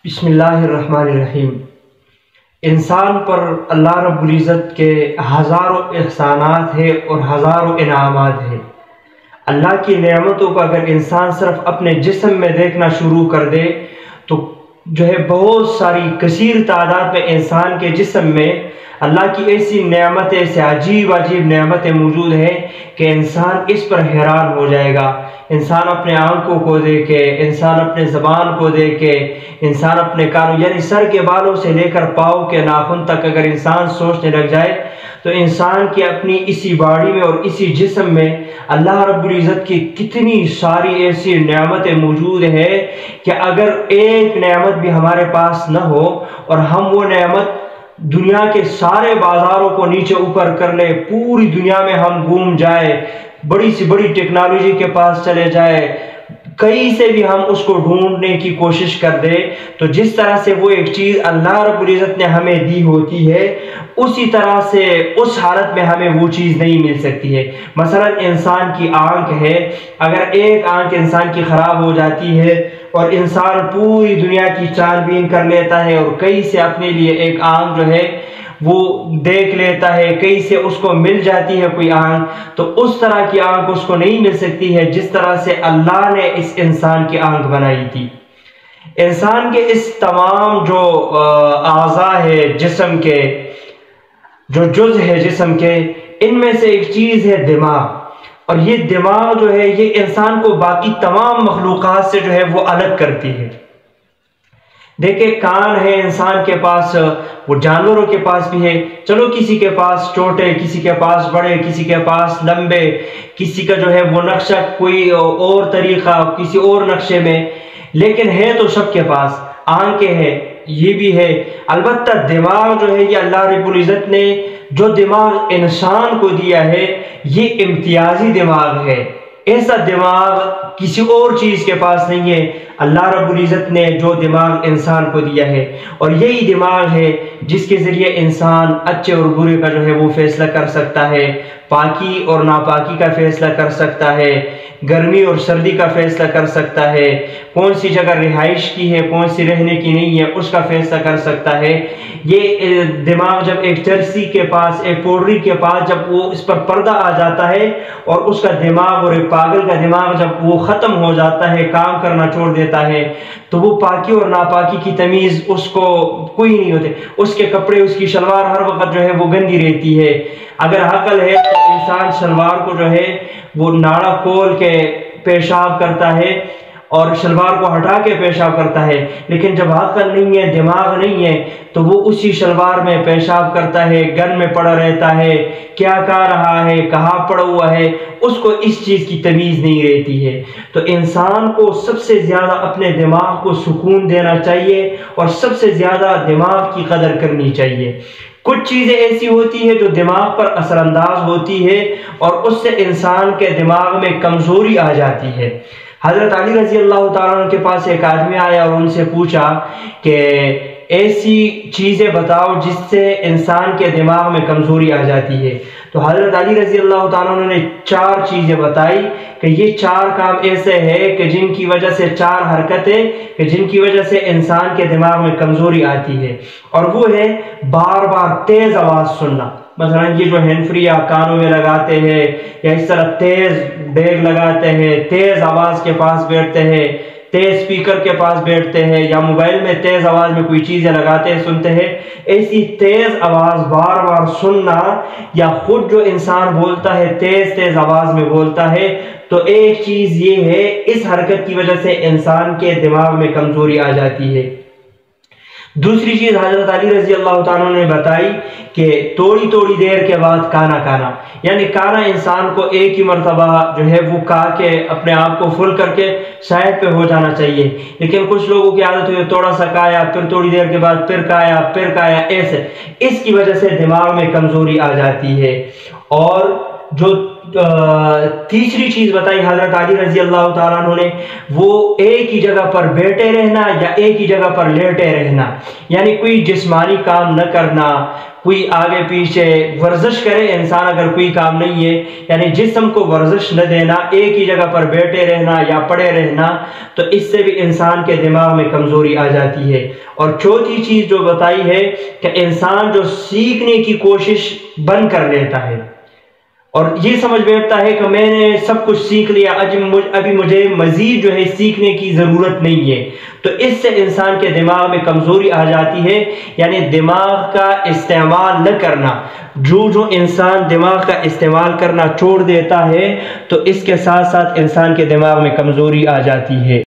بسم اللہ الرحمن الرحیم۔ انسان پر اللہ رب العزت کے ہزاروں احسانات ہیں اور ہزاروں انعامات ہیں۔ اللہ کی نعمتوں کو اگر انسان صرف اپنے جسم میں دیکھنا شروع کر دے تو بہت ساری کثیر تعداد میں انسان کے جسم میں اللہ کی ایسی نعمتیں، ایسے عجیب نعمتیں موجود ہیں کہ انسان اس پر حیران ہو جائے گا۔ انسان اپنے آنکھوں کو دیکھے، انسان اپنے زبان کو دیکھے، انسان اپنے کانوں یعنی سر کے بالوں سے لے کر پاؤں کے ناخن تک اگر انسان سوچنے لگ جائے تو انسان کی اپنی اسی باڈی میں اور اسی جسم میں اللہ رب العزت کی کتنی ساری ایسی نعمتیں موجود ہیں کہ اگر ایک نعمت بھی ہمارے پاس نہ ہو اور ہم وہ نعمت دنیا کے سارے بازاروں کو نیچے اوپر کر لے، پوری دنیا میں ہم گھوم جائے، بڑی سی بڑی ٹیکنالوجی کے پاس چلے جائے، کہیں سے بھی ہم اس کو ڈھونڈنے کی کوشش کر دے تو جس طرح سے وہ ایک چیز اللہ رب العزت نے ہمیں دی ہوتی ہے اسی طرح سے اس حالت میں ہمیں وہ چیز نہیں مل سکتی ہے۔ مثلا انسان کی آنکھ ہے، اگر ایک آنکھ انسان کی خراب ہو جاتی ہے اور انسان پوری دنیا کی چھان بین کر لیتا ہے اور کہیں سے اپنے لیے ایک آنکھ وہ دیکھ لیتا ہے، کہیں سے اس کو مل جاتی ہے کوئی آنکھ، تو اس طرح کی آنکھ اس کو نہیں مل سکتی ہے جس طرح سے اللہ نے اس انسان کی آنکھ بنائی تھی۔ انسان کے اس تمام جو اعضاء ہے جسم کے، جو جز ہے جسم کے، ان میں سے ایک چیز ہے دماغ، اور یہ دماغ یہ انسان کو باقی تمام مخلوقات سے وہ الگ کرتی ہے۔ دیکھیں کان ہے انسان کے پاس، وہ جانوروں کے پاس بھی ہے، چلو کسی کے پاس چھوٹے، کسی کے پاس بڑے، کسی کے پاس لمبے، کسی کا وہ نقشہ کوئی اور طریقہ کسی اور نقشے میں، لیکن ہے تو سب کے پاس۔ آنکھیں ہے، یہ بھی ہے، البتہ دماغ یہ اللہ رب العزت نے جو دماغ انسان کو دیا ہے یہ امتیازی دماغ ہے، ایسا دماغ کسی اور چیز کے پاس نہیں ہے۔ اللہ رب العزت نے جو دماغ انسان کو دیا ہے اور یہی دماغ ہے جس کے ذریعے انسان اچھے اور برے کا وہ فیصلہ کر سکتا ہے، پاکی اور ناپاکی کا فیصلہ کر سکتا ہے، گرمی اور سردی کا فیصلہ کر سکتا ہے، کون سی جگہ رہائش کی ہے کون سی رہنے کی نہیں ہے اس کا فیصلہ کر سکتا ہے۔ یہ دماغ جب ایک چرسی کے پاس، ایک پوڈری کے پاس جب وہ اس پر پردہ آ جاتا ہے اور اس کا دماغ اور ایک پاگل کا دماغ جب وہ ختم ہو جاتا ہے، کام کرنا چھوڑ دیتا ہے، تو وہ پاکی اور ناپاکی کی تمیز اس کو کوئی نہیں ہوتی۔ اس کے کپڑے، اس کی شلوار ہر وقت وہ گندی رہتی ہے۔ اگر عقل ہے تو انسان شلوار کو وہ ناڑا کھول کے پیشاب کرتا ہے اور شلوار کو ہٹا کے پیشاب کرتا ہے، لیکن جب عقل نہیں ہے، دماغ نہیں ہے، تو وہ اسی شلوار میں پیشاب کرتا ہے، گن میں پڑا رہتا ہے، کیا کہہ رہا ہے، کہاں پڑا ہوا ہے، اس کو اس چیز کی تمیز نہیں رہتی ہے۔ تو انسان کو سب سے زیادہ اپنے دماغ کو سکون دینا چاہیے اور سب سے زیادہ دماغ کی قدر کرنی چاہیے۔ کچھ چیزیں ایسی ہوتی ہے جو دماغ پر اثر انداز ہوتی ہے اور اس سے انسان کے دماغ میں کمزوری آ جاتی ہے۔ حضرت علی رضی اللہ تعالیٰ عنہ کے پاس ایک آدمی آیا اور ان سے پوچھا کہ ایسی چیزیں بتاؤ جس سے انسان کے دماغ میں کمزوری آ جاتی ہے۔ تو حضرت علی رضی اللہ تعالیٰ عنہ نے 4 چیزیں بتائی کہ یہ 4 کام ایسے ہیں کہ جن کی وجہ سے، 4 حرکتیں کہ جن کی وجہ سے انسان کے دماغ میں کمزوری آتی ہے، اور وہ ہے بار بار تیز آواز سننا۔ مثلا یہ جو ہینڈ فری یا کانوں میں لگاتے ہیں یا اس طرح تیز ڈیگ لگاتے ہیں، تیز آواز کے پاس بیٹھتے ہیں، تیز سپیکر کے پاس بیٹھتے ہیں، یا موبائل میں تیز آواز میں کوئی چیزیں لگاتے ہیں سنتے ہیں، ایسی تیز آواز بار بار سننا، یا خود جو انسان بولتا ہے تیز آواز میں بولتا ہے، تو ایک چیز یہ ہے اس حرکت کی وجہ سے انسان کے دماغ میں کمزوری آ جاتی ہے۔ دوسری چیز حضرت علی رضی اللہ تعالیٰ نے بتائی کہ تھوڑی دیر کے بعد کانا، یعنی کانا انسان کو ایک ہی مرتبہ وہ کھا کے اپنے آپ کو فل کر کے سائڈ پہ ہو جانا چاہیے، لیکن کچھ لوگوں کی عادت ہے تھوڑا سا کھایا پھر تھوڑی دیر کے بعد پھر کھایا، ایسے اس کی وجہ سے دماغ میں کمزوری آ جاتی ہے۔ اور جو تیسری چیز بتائی حضرت علی رضی اللہ تعالیٰ عنہ نے، وہ ایک ہی جگہ پر بیٹھے رہنا یا ایک ہی جگہ پر لیٹے رہنا، یعنی کوئی جسمانی کام نہ کرنا، کوئی آگے پیچھے ورزش کرے انسان اگر کوئی کام نہیں ہے، یعنی جسم کو ورزش نہ دینا، ایک ہی جگہ پر بیٹھے رہنا یا پڑے رہنا، تو اس سے بھی انسان کے دماغ میں کمزوری آ جاتی ہے۔ اور چوتھی چیز جو بتائی ہے کہ انسان جو سیکھنے کی کوشش بند کر لیتا ہے اور یہ سمجھ بیٹھتا ہے کہ میں نے سب کچھ سیکھ لیا، ابھی مجھے مزید جو ہے سیکھنے کی ضرورت نہیں ہے، تو اس سے انسان کے دماغ میں کمزوری آ جاتی ہے، یعنی دماغ کا استعمال نہ کرنا۔ جو انسان دماغ کا استعمال کرنا چھوڑ دیتا ہے تو اس کے ساتھ ساتھ انسان کے دماغ میں کمزوری آ جاتی ہے۔